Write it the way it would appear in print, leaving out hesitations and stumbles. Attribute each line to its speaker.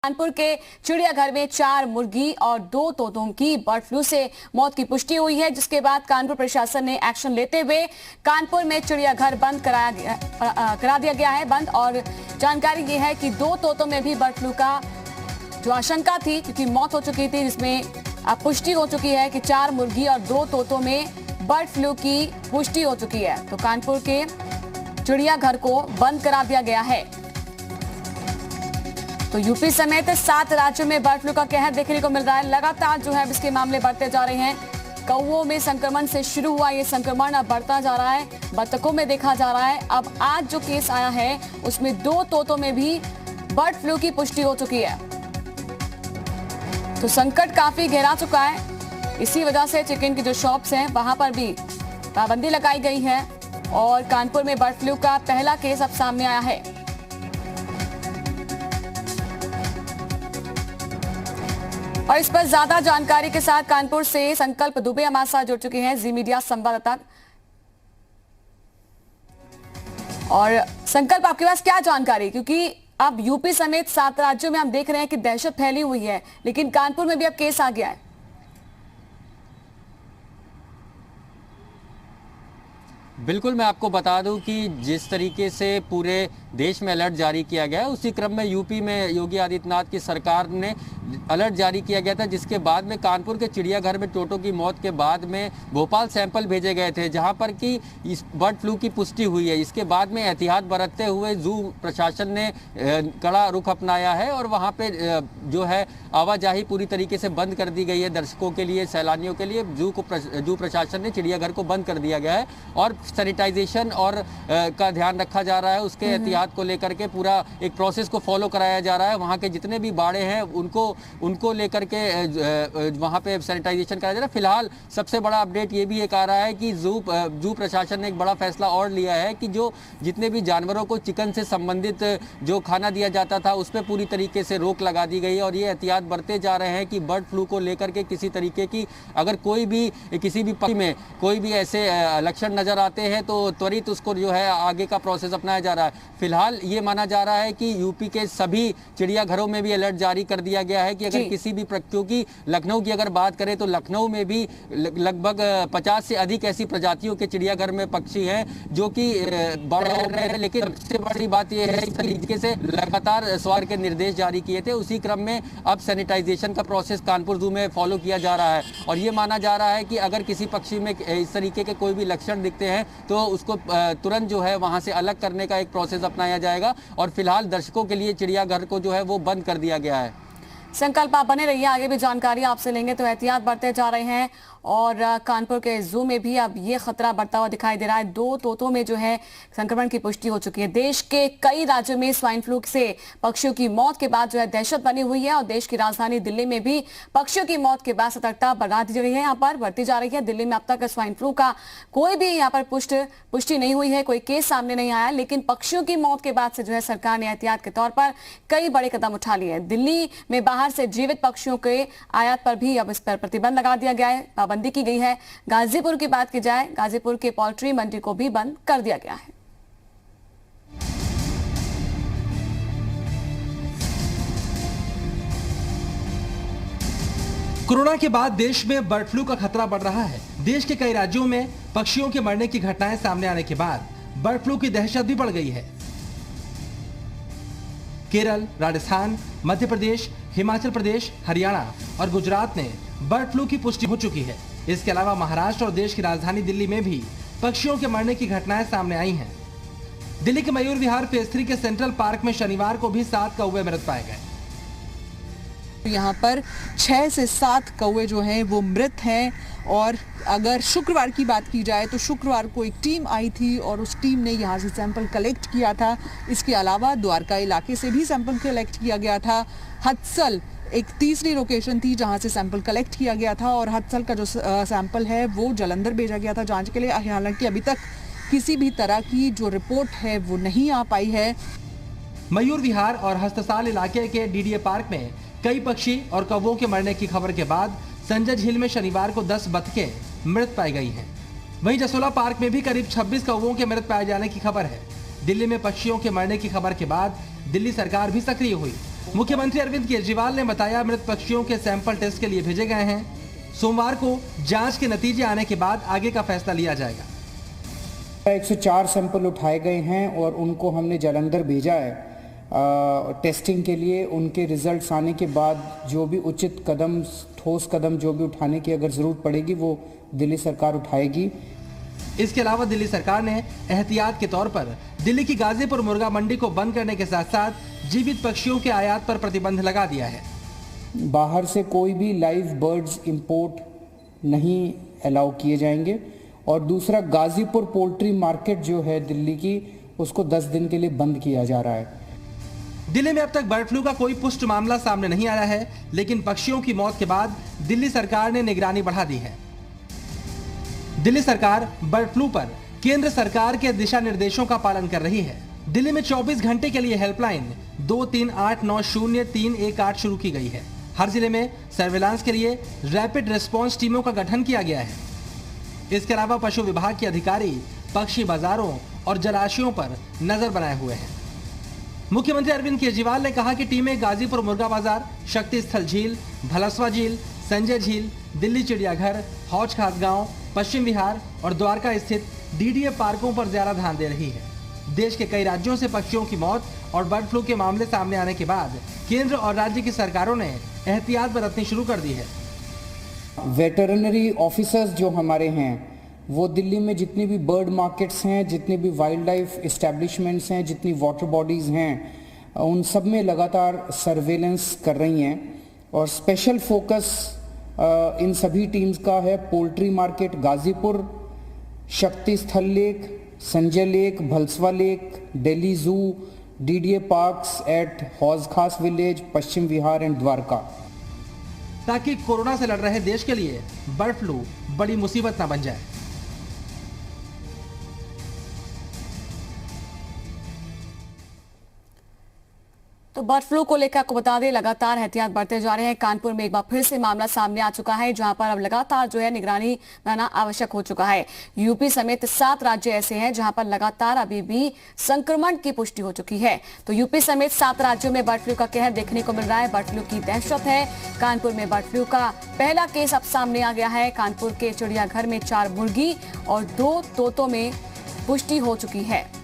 Speaker 1: कानपुर के चिड़ियाघर में 4 मुर्गी और 2 तोतों की बर्ड फ्लू से मौत की पुष्टि हुई है, जिसके बाद कानपुर प्रशासन ने एक्शन लेते हुए कानपुर में चिड़ियाघर बंद करा दिया गया है बंद। और जानकारी ये है कि 2 तोतों में भी बर्ड फ्लू का जो आशंका थी, क्योंकि मौत हो चुकी थी, जिसमें अब पुष्टि हो चुकी है कि 4 मुर्गी और 2 तोतों में बर्ड फ्लू की पुष्टि हो चुकी है। तो कानपुर के चिड़ियाघर को बंद करा दिया गया है। तो यूपी समेत 7 राज्यों में बर्ड फ्लू का कहर देखने को मिल रहा है। लगातार जो है इसके मामले बढ़ते जा रहे हैं। कौओं में संक्रमण से शुरू हुआ ये संक्रमण अब बढ़ता जा रहा है, बतखों में देखा जा रहा है। अब आज जो केस आया है उसमें 2 तोतों में भी बर्ड फ्लू की पुष्टि हो चुकी है। तो संकट काफी गहरा चुका है। इसी वजह से चिकन की जो शॉप्स हैं वहां पर भी पाबंदी लगाई गई है और कानपुर में बर्ड फ्लू का पहला केस अब सामने आया है। और इस पर ज्यादा जानकारी के साथ कानपुर से संकल्प दुबे हमारे साथ जुड़ चुके हैं, जी मीडिया संवाददाता। और संकल्प, आपके पास क्या जानकारी, क्योंकि अब यूपी समेत 7 राज्यों में हम देख रहे हैं कि दहशत फैली हुई है, लेकिन कानपुर में भी अब केस आ गया है।
Speaker 2: बिल्कुल, मैं आपको बता दूं कि जिस तरीके से पूरे देश में अलर्ट जारी किया गया है, उसी क्रम में यूपी में योगी आदित्यनाथ की सरकार ने अलर्ट जारी किया गया था, जिसके बाद में कानपुर के चिड़ियाघर में तोतों की मौत के बाद में भोपाल सैंपल भेजे गए थे, जहां पर कि इस बर्ड फ्लू की पुष्टि हुई है। इसके बाद में एहतियात बरतते हुए जू प्रशासन ने कड़ा रुख अपनाया है और वहाँ पे जो है आवाजाही पूरी तरीके से बंद कर दी गई है। दर्शकों के लिए, सैलानियों के लिए जू प्रशासन ने चिड़ियाघर को बंद कर दिया गया है और सैनिटाइजेशन और का ध्यान रखा जा रहा है। उसके एहतियात को लेकर के पूरा एक प्रोसेस को फॉलो कराया जा रहा है। वहाँ के जितने भी बाड़े हैं उनको लेकर के वहाँ पे सैनिटाइजेशन कराया जा रहा है। फिलहाल सबसे बड़ा अपडेट ये भी एक आ रहा है कि जू प्रशासन ने एक बड़ा फैसला और लिया है कि जो जितने भी जानवरों को चिकन से संबंधित जो खाना दिया जाता था उस पर पूरी तरीके से रोक लगा दी गई है और ये एहतियात बरते जा रहे हैं कि बर्ड फ्लू को लेकर के किसी तरीके की अगर कोई भी किसी भी पक्षी में कोई भी ऐसे लक्षण नजर आते हैं तो त्वरित उसको जो है आगे का प्रोसेस अपनाया जा रहा है। फिलहाल ये माना जा रहा है कि यूपी के सभी चिड़ियाघरों में भी अलर्ट जारी कर दिया गया है कि अगर किसी भी, क्योंकि लखनऊ की अगर बात करें तो लखनऊ में भी लगभग 50 से अधिक ऐसी प्रजातियों के चिड़ियाघर में पक्षी हैं जो कि बढ़ रहे हैं। लेकिन सबसे बड़ी बात यह है कि तरीके से लगातार स्वास्थ्य के निर्देश जारी किए थे, उसी क्रम में अब सैनिटाइजेशन का प्रोसेस कानपुर जू में फॉलो किया जा रहा है और ये माना जा रहा है कि अगर किसी पक्षी में इस तरीके के कोई भी लक्षण दिखते हैं तो उसको तुरंत जो है वहां से अलग करने का एक प्रोसेस अपनाया जाएगा। और फिलहाल दर्शकों के लिए चिड़ियाघर को जो है वो बंद कर दिया गया है।
Speaker 1: संकल्प, आप बने रहिए, आगे भी जानकारी आपसे लेंगे। तो एहतियात बढ़ते जा रहे हैं और कानपुर के जू में भी अब ये खतरा बढ़ता हुआ दिखाई दे रहा है। 2 तोतों में जो है संक्रमण की पुष्टि हो चुकी है। देश के कई राज्यों में स्वाइन फ्लू से पक्षियों की मौत के बाद जो है दहशत बनी हुई है और देश की राजधानी दिल्ली में भी पक्षियों की मौत के बाद सतर्कता बढ़ा दी रही है, यहाँ पर बढ़ती जा रही है। दिल्ली में अब तक स्वाइन फ्लू का कोई भी यहाँ पर पुष्टि नहीं हुई है, कोई केस सामने नहीं आया, लेकिन पक्षियों की मौत के बाद से जो है सरकार ने एहतियात के तौर पर कई बड़े कदम उठा लिए हैं। दिल्ली में बाहर से जीवित पक्षियों के आयात पर भी अब इस पर प्रतिबंध लगा दिया गया है, पाबंदी की गई है। गाजीपुर की बात की जाए, गाजीपुर के पोल्ट्री मंडी को भी बंद कर दिया गया है।
Speaker 3: कोरोना के बाद देश में बर्ड फ्लू का खतरा बढ़ रहा है। देश के कई राज्यों में पक्षियों के मरने की घटनाएं सामने आने के बाद बर्ड फ्लू की दहशत भी बढ़ गई है। केरल, राजस्थान, मध्य प्रदेश, हिमाचल प्रदेश, हरियाणा और गुजरात में बर्ड फ्लू की पुष्टि हो चुकी है। इसके अलावा महाराष्ट्र और देश की राजधानी दिल्ली में भी पक्षियों के मरने की घटनाएं सामने आई हैं। दिल्ली के मयूर विहार फेज 3 के सेंट्रल पार्क में शनिवार को भी 7 कौवे मृत पाए गए।
Speaker 4: यहाँ पर 6 से 7 कौवे जो हैं वो मृत हैं। और अगर शुक्रवार की बात की जाए तो शुक्रवार को एक टीम आई थी और उस टीम ने यहाँ से सैंपल कलेक्ट किया था। इसके अलावा द्वारका इलाके से भी सैंपल कलेक्ट किया गया था। हत्सल एक तीसरी लोकेशन थी जहाँ से सैंपल कलेक्ट किया गया था और हत्सल का जो सैंपल है वो जालंधर भेजा गया था जांच के लिए। हालांकि अभी तक किसी भी तरह की जो रिपोर्ट है वो नहीं आ पाई है।
Speaker 3: मयूर विहार और हस्तसाल इलाके के डीडीए पार्क में कई पक्षी और कौवों के मरने की खबर के बाद संजय झील में शनिवार को 10 बतखें मृत पाई गई हैं। वहीं जसोला पार्क में भी करीब 26 कौवों के मृत पाए जाने की खबर है। दिल्ली में पक्षियों के मरने की खबर के बाद दिल्ली सरकार भी सक्रिय हुई मुख्यमंत्री अरविंद केजरीवाल ने बताया मृत पक्षियों के सैंपल टेस्ट के लिए भेजे गए हैं। सोमवार को जांच के नतीजे आने के बाद आगे का फैसला लिया जाएगा।
Speaker 5: 104 सैंपल उठाए गए हैं और उनको हमने जालंधर भेजा है टेस्टिंग के लिए। उनके रिजल्ट्स आने के बाद जो भी उचित कदम, ठोस कदम जो भी उठाने की अगर ज़रूरत पड़ेगी वो दिल्ली सरकार उठाएगी।
Speaker 3: इसके अलावा दिल्ली सरकार ने एहतियात के तौर पर दिल्ली की गाजीपुर मुर्गा मंडी को बंद करने के साथ साथ जीवित पक्षियों के आयात पर प्रतिबंध लगा दिया है।
Speaker 5: बाहर से कोई भी लाइव बर्ड्स इंपोर्ट नहीं अलाउ किए जाएंगे। और दूसरा, गाजीपुर पोल्ट्री मार्केट जो है दिल्ली की, उसको 10 दिन के लिए बंद किया जा रहा है।
Speaker 3: दिल्ली में अब तक बर्ड फ्लू का कोई पुष्ट मामला सामने नहीं आया है, लेकिन पक्षियों की मौत के बाद दिल्ली सरकार ने निगरानी बढ़ा दी है। दिल्ली सरकार बर्ड फ्लू पर केंद्र सरकार के दिशा निर्देशों का पालन कर रही है। दिल्ली में 24 घंटे के लिए हेल्पलाइन 23890318 शुरू की गई है। हर जिले में सर्विलांस के लिए रैपिड रिस्पांस टीमों का गठन किया गया है। इसके अलावा पशु विभाग के अधिकारी पक्षी बाजारों और जलाशयों पर नजर बनाए हुए हैं। मुख्यमंत्री अरविंद केजरीवाल ने कहा कि टीमें गाजीपुर मुर्गा बाजार, शक्ति स्थल झील, भलसवा झील, संजय झील, दिल्ली चिड़ियाघर, हौज खास गांव, पश्चिम विहार और द्वारका स्थित डीडीए पार्कों पर ज्यादा ध्यान दे रही है। देश के कई राज्यों से पक्षियों की मौत और बर्ड फ्लू के मामले सामने आने के बाद केंद्र और राज्य की सरकारों ने एहतियात बरतनी शुरू कर दी है।
Speaker 5: वेटरनरी ऑफिसर्स जो हमारे हैं वो दिल्ली में जितनी भी बर्ड मार्केट्स हैं, जितने भी वाइल्ड लाइफ इस्टेब्लिशमेंट्स हैं, जितनी वाटर बॉडीज़ हैं, उन सब में लगातार सर्वेलेंस कर रही हैं। और स्पेशल फोकस इन सभी टीम्स का है पोल्ट्री मार्केट गाजीपुर, शक्ति स्थल lake, Sanjay lake, Bhalswa lake, Delhi जू, डीडीए पार्क्स एट हौज खास विलेज, पश्चिम विहार एंड द्वारका,
Speaker 3: ताकि कोरोना से लड़ रहे देश के लिए बर्ड फ्लू बड़ी मुसीबत न बन जाए।
Speaker 1: तो बर्ड फ्लू को लेकर आपको बता दें, लगातार एहतियात बढ़ते जा रहे हैं। कानपुर में एक बार फिर से मामला सामने आ चुका है, जहां पर अब लगातार जो है निगरानी रहना आवश्यक हो चुका है। यूपी समेत 7 राज्य ऐसे हैं जहां पर लगातार अभी भी संक्रमण की पुष्टि हो चुकी है। तो यूपी समेत 7 राज्यों में बर्ड फ्लू का कहर देखने को मिल रहा है। बर्ड फ्लू की दहशत है। कानपुर में बर्ड फ्लू का पहला केस अब सामने आ गया है। कानपुर के चिड़ियाघर में 4 मुर्गी और 2 तोतों में पुष्टि हो चुकी है।